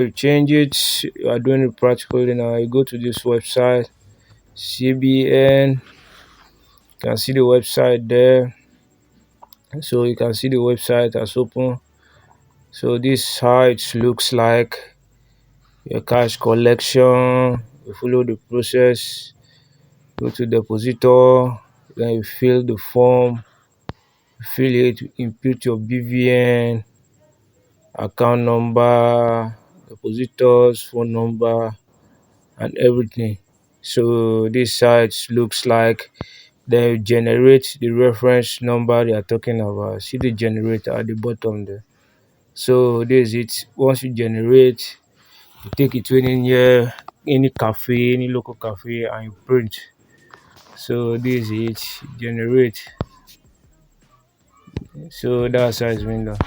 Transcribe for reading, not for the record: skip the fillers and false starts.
You change it, you are doing it practically now. You go to this website, CBN, you can see the website there. So you can see the website has open. So this is how it looks like. Your cash collection, you follow the process, go to depositor, then you fill the form, fill it, input your BVN, account number, depositors, phone number, and everything. So this site looks like they generate the reference number they are talking about. See the generator at the bottom there. So this is it. Once you generate, you take it to any cafe, any local cafe, and you print. So this is it. Generate. So that's how it's been done.